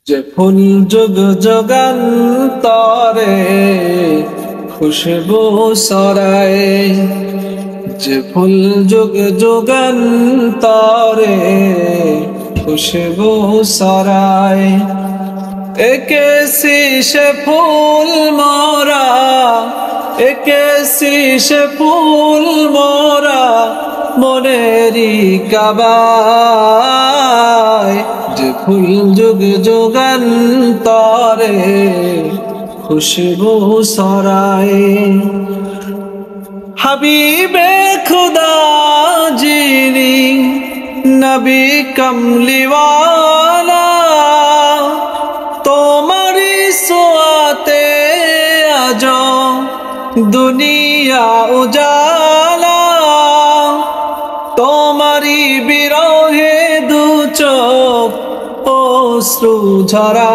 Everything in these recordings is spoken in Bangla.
যে ফুল যুগ যুগান্তরে খুশবু ছড়ায়, যে ফুল যুগ যুগান্তরে খুশবু ছড়ায়। এঁকেছি সে ফুল মোরা, এঁকেছি সে ফুল মোরা মনেরই কাবায়। যে ফুল যুগ যুগান্তরে খুশবু ছড়ায়। হাবিবে খুদা যিনি নবী কমলিওয়ালা, তোমারি সোয়াতে আজ দুনিয়া উজালা। তোমারি বিরহে দু চোখ অশ্রু ঝরায়।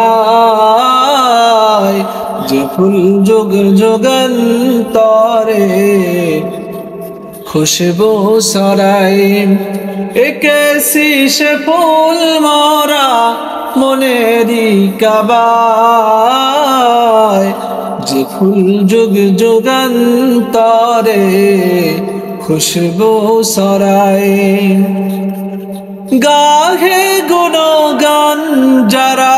যে ফুল যুগ যুগান্তরে খুশবু ছড়ায়। এঁকেছি সে ফুল মোরা মনেরই কাবায়। যে ফুল যুগ যুগান্তরে খুশবু ছড়ায়। গাহে গুণগান যারা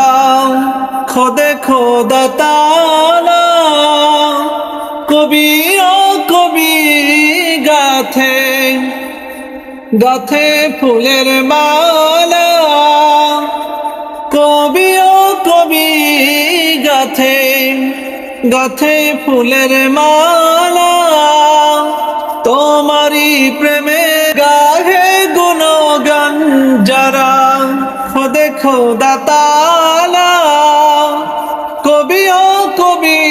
খোদে খোদা তালা, কবি ও কবি গাথে গাথে ফুলের মালা। কবি ও কবি গাথে গাথে ফুলের মালা। তোমারি প্রেমে গাহে গুণগান যারা খোদে খোদা তালা, কবি ও কবি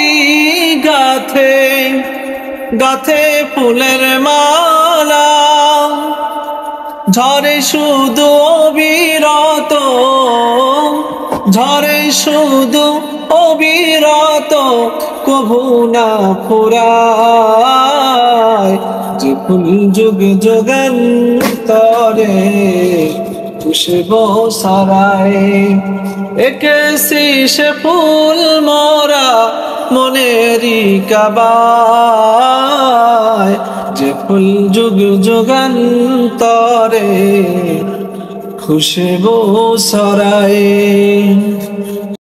গাথে গাথে ফুলের মালা। ঝরে শুধু অবিরত, ঝরে শুধু অবিরত, কভু না ফুরায়। যে ফুল যুগ যুগান্তরে খুশবু ছড়ায়। এঁকেছি সে ফুল মোরা মনেরই কাবায়। যে ফুল যুগ যুগান্তরে খুশবু ছড়ায়।